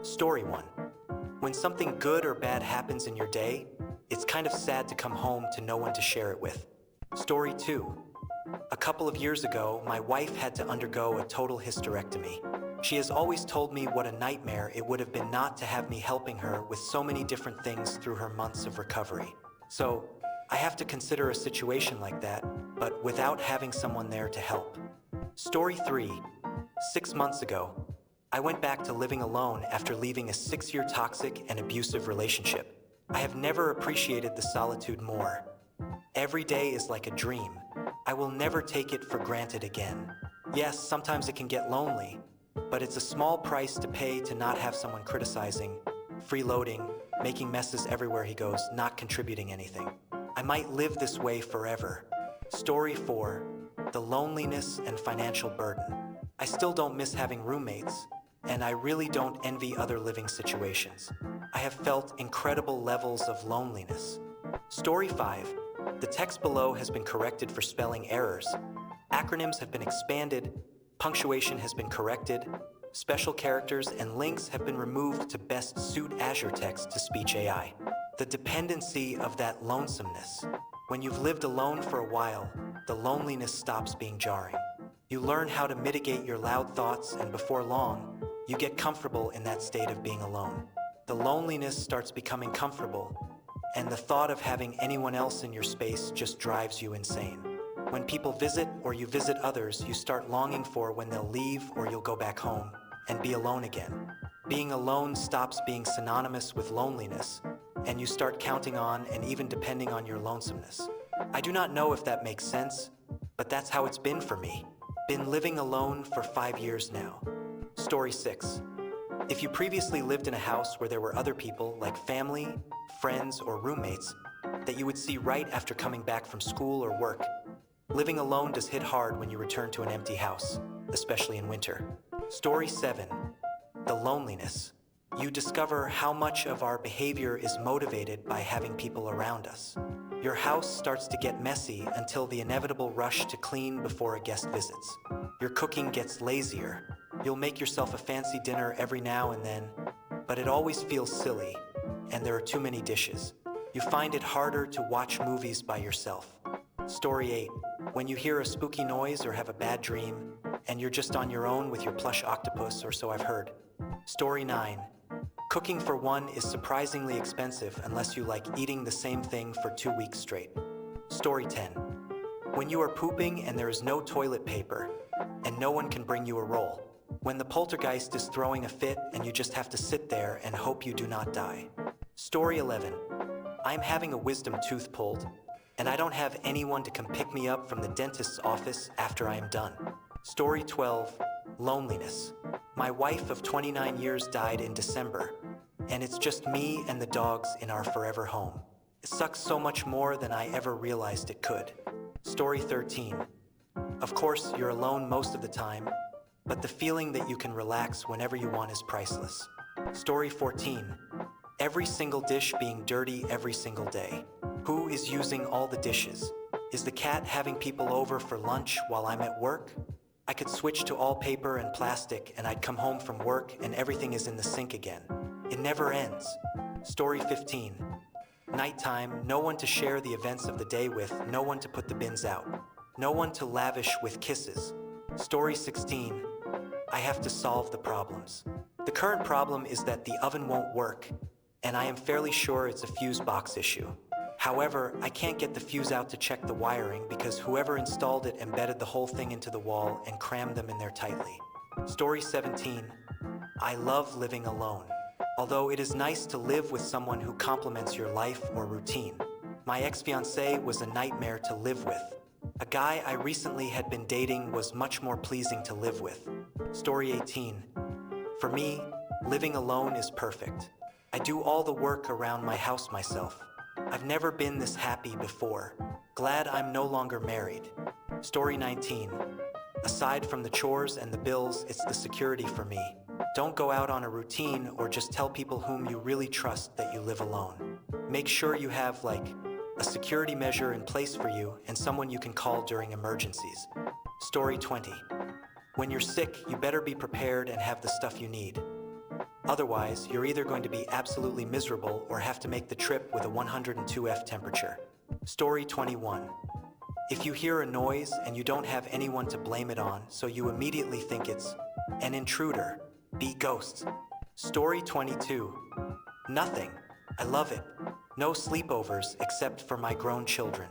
Story 1. When something good or bad happens in your day, it's kind of sad to come home to no one to share it with. Story 2. A couple of years ago, my wife had to undergo a total hysterectomy. She has always told me what a nightmare it would have been not to have me helping her with so many different things through her months of recovery. So, I have to consider a situation like that, but without having someone there to help. Story 3. 6 months ago, I went back to living alone after leaving a 6-year toxic and abusive relationship. I have never appreciated the solitude more. Every day is like a dream. I will never take it for granted again. Yes, sometimes it can get lonely, but it's a small price to pay to not have someone criticizing, freeloading, making messes everywhere he goes, not contributing anything. I might live this way forever. Story 4. The loneliness and financial burden. I still don't miss having roommates, and I really don't envy other living situations. I have felt incredible levels of loneliness. Story 5. The text below has been corrected for spelling errors. Acronyms have been expanded, punctuation has been corrected, special characters and links have been removed to best suit Azure text-to-speech AI. The dependency of that lonesomeness. When you've lived alone for a while, the loneliness stops being jarring. You learn how to mitigate your loud thoughts, and before long, you get comfortable in that state of being alone. The loneliness starts becoming comfortable, and the thought of having anyone else in your space just drives you insane. When people visit or you visit others, you start longing for when they'll leave or you'll go back home and be alone again. Being alone stops being synonymous with loneliness, and you start counting on and even depending on your lonesomeness. I do not know if that makes sense, but that's how it's been for me. Been living alone for 5 years now. Story 6. If you previously lived in a house where there were other people, like family, friends, or roommates, that you would see right after coming back from school or work, living alone does hit hard when you return to an empty house, especially in winter. Story 7. The loneliness. You discover how much of our behavior is motivated by having people around us. Your house starts to get messy until the inevitable rush to clean before a guest visits. Your cooking gets lazier. You'll make yourself a fancy dinner every now and then, but it always feels silly, and there are too many dishes. You find it harder to watch movies by yourself. Story 8. When you hear a spooky noise or have a bad dream, and you're just on your own with your plush octopus, or so I've heard. Story 9. Cooking for one is surprisingly expensive unless you like eating the same thing for 2 weeks straight. Story 10. When you are pooping and there is no toilet paper, and no one can bring you a roll. When the poltergeist is throwing a fit and you just have to sit there and hope you do not die. Story 11. I'm having a wisdom tooth pulled, and I don't have anyone to come pick me up from the dentist's office after I am done. Story 12. Loneliness. My wife of 29 years died in December, and it's just me and the dogs in our forever home. It sucks so much more than I ever realized it could. Story 13. Of course, you're alone most of the time, but the feeling that you can relax whenever you want is priceless. Story 14. Every single dish being dirty every single day. Who is using all the dishes? Is the cat having people over for lunch while I'm at work? I could switch to all paper and plastic and I'd come home from work and everything is in the sink again. It never ends. Story 15. Nighttime, no one to share the events of the day with, no one to put the bins out, no one to lavish with kisses. Story 16. I have to solve the problems. The current problem is that the oven won't work, and I am fairly sure it's a fuse box issue. However, I can't get the fuse out to check the wiring because whoever installed it embedded the whole thing into the wall and crammed them in there tightly. Story 17. I love living alone. Although it is nice to live with someone who complements your life or routine. My ex-fiancé was a nightmare to live with. A guy I recently had been dating was much more pleasing to live with. Story 18. For me, living alone is perfect. I do all the work around my house myself. I've never been this happy before. Glad I'm no longer married. Story 19. Aside from the chores and the bills, it's the security for me. Don't go out on a routine or just tell people whom you really trust that you live alone. Make sure you have, a security measure in place for you and someone you can call during emergencies. Story 20. When you're sick, you better be prepared and have the stuff you need. Otherwise, you're either going to be absolutely miserable or have to make the trip with a 102F temperature. Story 21. If you hear a noise and you don't have anyone to blame it on, so you immediately think it's an intruder, be ghosts. Story 22. Nothing. I love it. No sleepovers except for my grown children.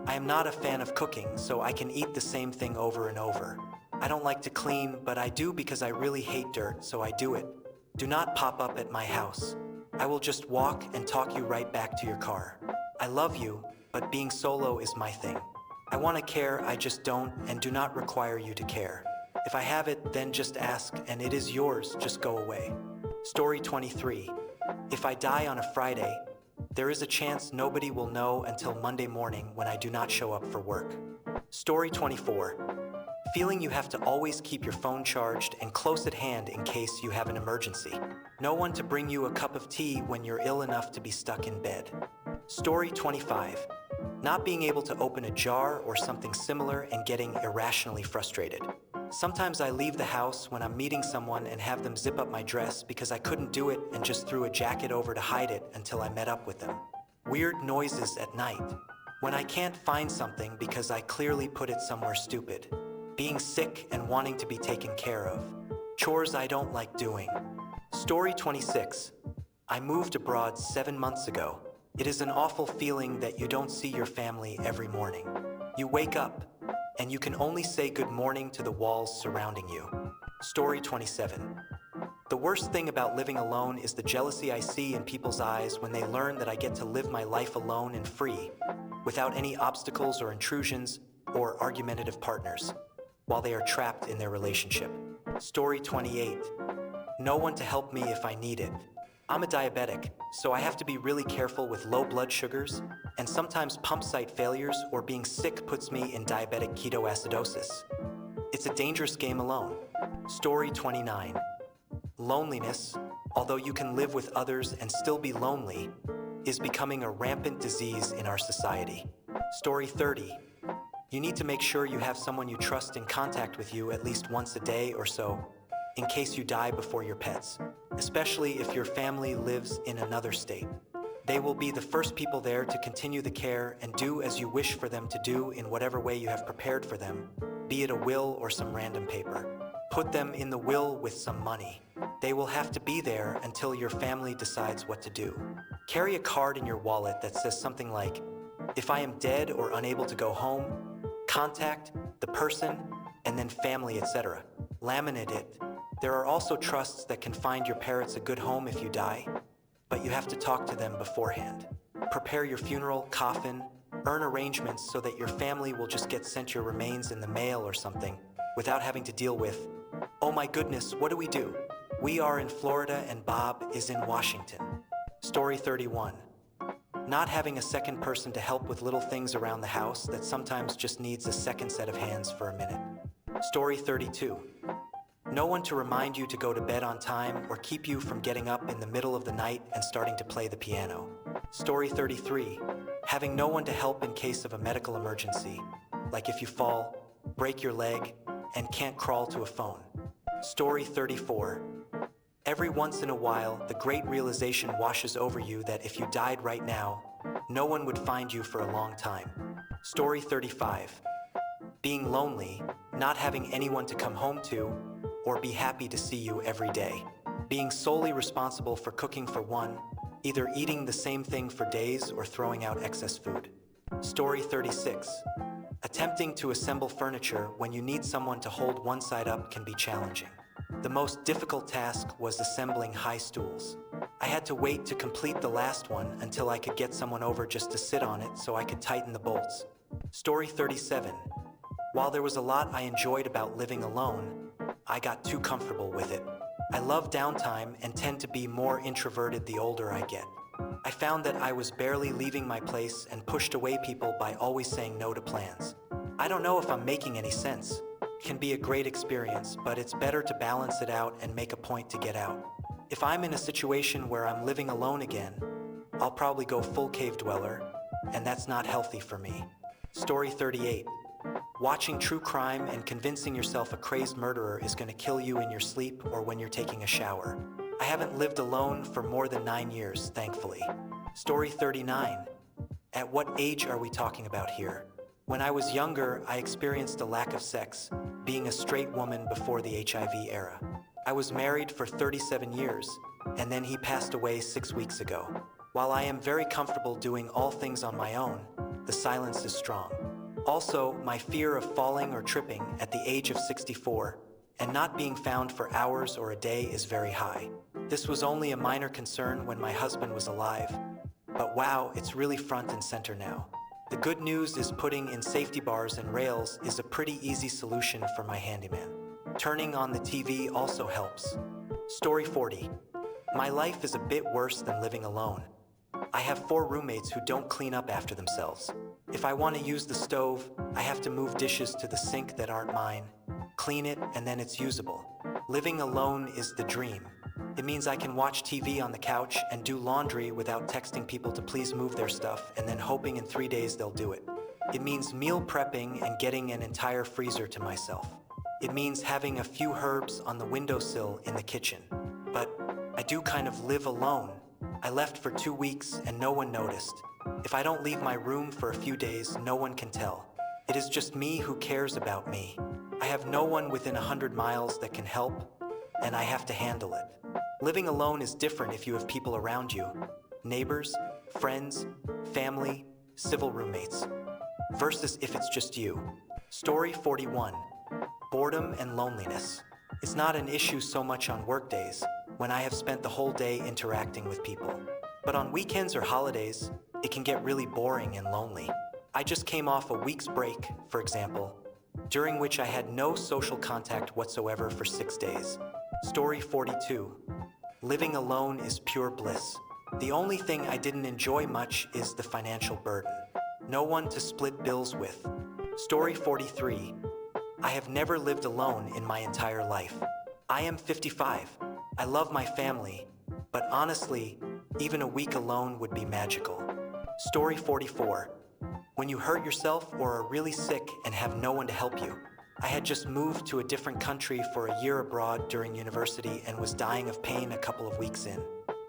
I am not a fan of cooking, so I can eat the same thing over and over. I don't like to clean, but I do because I really hate dirt, so I do it. Do not pop up at my house. I will just walk and talk you right back to your car. I love you, but being solo is my thing. I want to care, I just don't, and do not require you to care. If I have it, then just ask, and it is yours, just go away. Story 23. If I die on a Friday, there is a chance nobody will know until Monday morning when I do not show up for work. Story 24. Feeling you have to always keep your phone charged and close at hand in case you have an emergency. No one to bring you a cup of tea when you're ill enough to be stuck in bed. Story 25. Not being able to open a jar or something similar and getting irrationally frustrated. Sometimes I leave the house when I'm meeting someone and have them zip up my dress because I couldn't do it and just threw a jacket over to hide it until I met up with them. Weird noises at night. When I can't find something because I clearly put it somewhere stupid. Being sick and wanting to be taken care of. Chores I don't like doing. Story 26. I moved abroad 7 months ago. It is an awful feeling that you don't see your family every morning. You wake up, and you can only say good morning to the walls surrounding you. Story 27. The worst thing about living alone is the jealousy I see in people's eyes when they learn that I get to live my life alone and free, without any obstacles or intrusions or argumentative partners, while they are trapped in their relationship. Story 28. No one to help me if I need it. I'm a diabetic, so I have to be really careful with low blood sugars, and sometimes pump site failures or being sick puts me in diabetic ketoacidosis. It's a dangerous game alone. Story 29. Loneliness, although you can live with others and still be lonely, is becoming a rampant disease in our society. Story 30. You need to make sure you have someone you trust in contact with you at least once a day or so, in case you die before your pets, especially if your family lives in another state. They will be the first people there to continue the care and do as you wish for them to do in whatever way you have prepared for them, be it a will or some random paper. Put them in the will with some money. They will have to be there until your family decides what to do. Carry a card in your wallet that says something like, "If I am dead or unable to go home, contact the person and then family, etc." Laminate it. There are also trusts that can find your parents a good home if you die, but you have to talk to them beforehand. Prepare your funeral, coffin, earn arrangements so that your family will just get sent your remains in the mail or something without having to deal with, "Oh my goodness, what do we do? We are in Florida and Bob is in Washington." Story 31. Not having a second person to help with little things around the house that sometimes just needs a second set of hands for a minute. Story 32. No one to remind you to go to bed on time or keep you from getting up in the middle of the night and starting to play the piano. Story 33. Having no one to help in case of a medical emergency, like if you fall, break your leg, and can't crawl to a phone. Story 34. Every once in a while, the great realization washes over you that if you died right now, no one would find you for a long time. Story 35. Being lonely, not having anyone to come home to, or be happy to see you every day. Being solely responsible for cooking for one, either eating the same thing for days or throwing out excess food. Story 36. Attempting to assemble furniture when you need someone to hold one side up can be challenging. The most difficult task was assembling high stools. I had to wait to complete the last one until I could get someone over just to sit on it so I could tighten the bolts. Story 37. While there was a lot I enjoyed about living alone, I got too comfortable with it. I love downtime and tend to be more introverted the older I get. I found that I was barely leaving my place and pushed away people by always saying no to plans. I don't know if I'm making any sense. It can be a great experience, but it's better to balance it out and make a point to get out. If I'm in a situation where I'm living alone again, I'll probably go full cave dweller, and that's not healthy for me. Story 38. Watching true crime and convincing yourself a crazed murderer is going to kill you in your sleep or when you're taking a shower. I haven't lived alone for more than 9 years, thankfully. Story 39. At what age are we talking about here? When I was younger, I experienced a lack of sex, being a straight woman before the HIV era. I was married for 37 years, and then he passed away 6 weeks ago. While I am very comfortable doing all things on my own, the silence is strong. Also, my fear of falling or tripping at the age of 64 and not being found for hours or a day is very high. This was only a minor concern when my husband was alive, but wow, it's really front and center now. The good news is putting in safety bars and rails is a pretty easy solution for my handyman. Turning on the TV also helps. Story 40. My life is a bit worse than living alone. I have 4 roommates who don't clean up after themselves. If I want to use the stove, I have to move dishes to the sink that aren't mine, clean it, and then it's usable. Living alone is the dream. It means I can watch TV on the couch and do laundry without texting people to please move their stuff and then hoping in 3 days they'll do it. It means meal prepping and getting an entire freezer to myself. It means having a few herbs on the windowsill in the kitchen. But I do kind of live alone. I left for 2 weeks and no one noticed. If I don't leave my room for a few days, no one can tell. It is just me who cares about me. I have no one within 100 miles that can help, and I have to handle it. Living alone is different if you have people around you, neighbors, friends, family, civil roommates, versus if it's just you. Story 41. Boredom and loneliness. It's not an issue so much on work days, when I have spent the whole day interacting with people. But on weekends or holidays, it can get really boring and lonely. I just came off a week's break, for example, during which I had no social contact whatsoever for 6 days. Story 42. Living alone is pure bliss. The only thing I didn't enjoy much is the financial burden. No one to split bills with. Story 43. I have never lived alone in my entire life. I am 55. I love my family, but honestly, even a week alone would be magical. Story 44. When you hurt yourself or are really sick and have no one to help you. I had just moved to a different country for a year abroad during university and was dying of pain a couple of weeks in.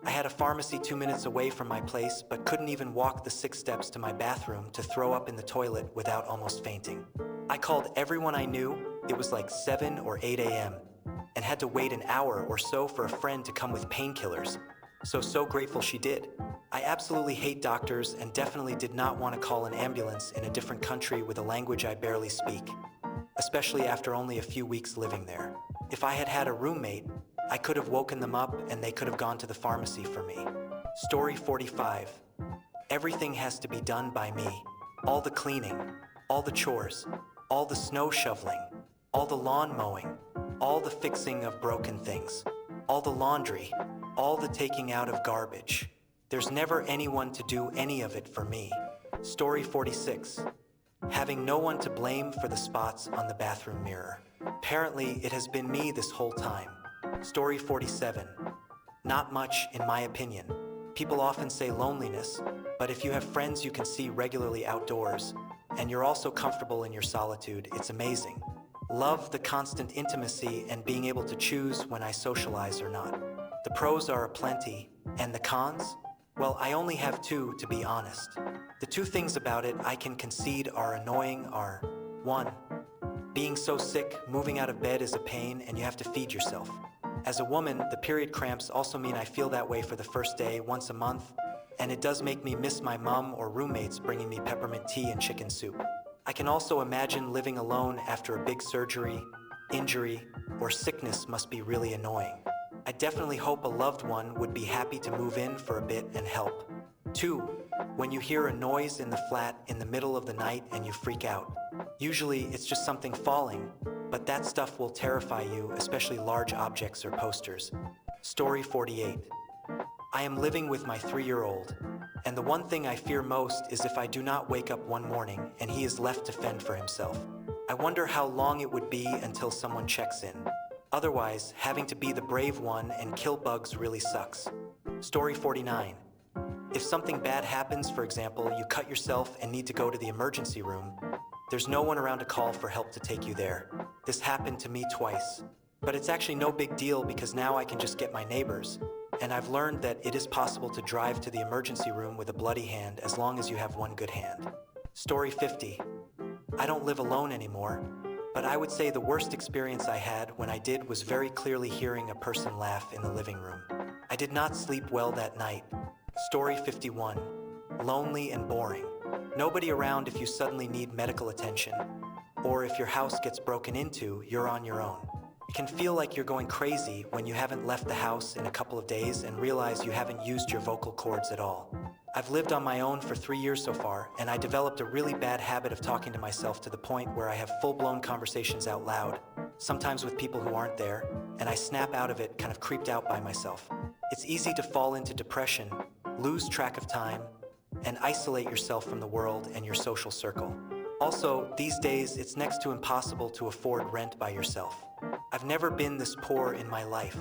I had a pharmacy 2 minutes away from my place, but couldn't even walk the 6 steps to my bathroom to throw up in the toilet without almost fainting. I called everyone I knew, it was like 7 or 8 a.m., and had to wait an hour or so for a friend to come with painkillers. So grateful she did. I absolutely hate doctors and definitely did not want to call an ambulance in a different country with a language I barely speak, especially after only a few weeks living there. If I had had a roommate, I could have woken them up and they could have gone to the pharmacy for me. Story 45. Everything has to be done by me. All the cleaning, all the chores, all the snow shoveling, all the lawn mowing, all the fixing of broken things, all the laundry, all the taking out of garbage. There's never anyone to do any of it for me. Story 46. Having no one to blame for the spots on the bathroom mirror. Apparently, it has been me this whole time. Story 47. Not much, in my opinion. People often say loneliness, but if you have friends you can see regularly outdoors, and you're also comfortable in your solitude, it's amazing. Love the constant intimacy and being able to choose when I socialize or not. The pros are aplenty, and the cons? Well, I only have 2, to be honest. The 2 things about it I can concede are annoying are 1. Being so sick, moving out of bed is a pain and you have to feed yourself. As a woman, the period cramps also mean I feel that way for the first day once a month, and it does make me miss my mom or roommates bringing me peppermint tea and chicken soup. I can also imagine living alone after a big surgery, injury, or sickness must be really annoying. I definitely hope a loved one would be happy to move in for a bit and help. 2. When you hear a noise in the flat in the middle of the night and you freak out. Usually it's just something falling, but that stuff will terrify you, especially large objects or posters. Story 48. I am living with my 3-year-old, and the one thing I fear most is if I do not wake up one morning and he is left to fend for himself. I wonder how long it would be until someone checks in. Otherwise, having to be the brave one and kill bugs really sucks. Story 49. If something bad happens, for example, you cut yourself and need to go to the emergency room, there's no one around to call for help to take you there. This happened to me twice. But it's actually no big deal because now I can just get my neighbors. And I've learned that it is possible to drive to the emergency room with a bloody hand as long as you have one good hand. Story 50. I don't live alone anymore, but I would say the worst experience I had when I did was very clearly hearing a person laugh in the living room. I did not sleep well that night. Story 51. Lonely and boring. Nobody around if you suddenly need medical attention, or if your house gets broken into, you're on your own. It can feel like you're going crazy when you haven't left the house in a couple of days and realize you haven't used your vocal cords at all. I've lived on my own for 3 years so far, and I developed a really bad habit of talking to myself to the point where I have full-blown conversations out loud, sometimes with people who aren't there, and I snap out of it kind of creeped out by myself. It's easy to fall into depression, lose track of time, and isolate yourself from the world and your social circle. Also, these days, it's next to impossible to afford rent by yourself. I've never been this poor in my life.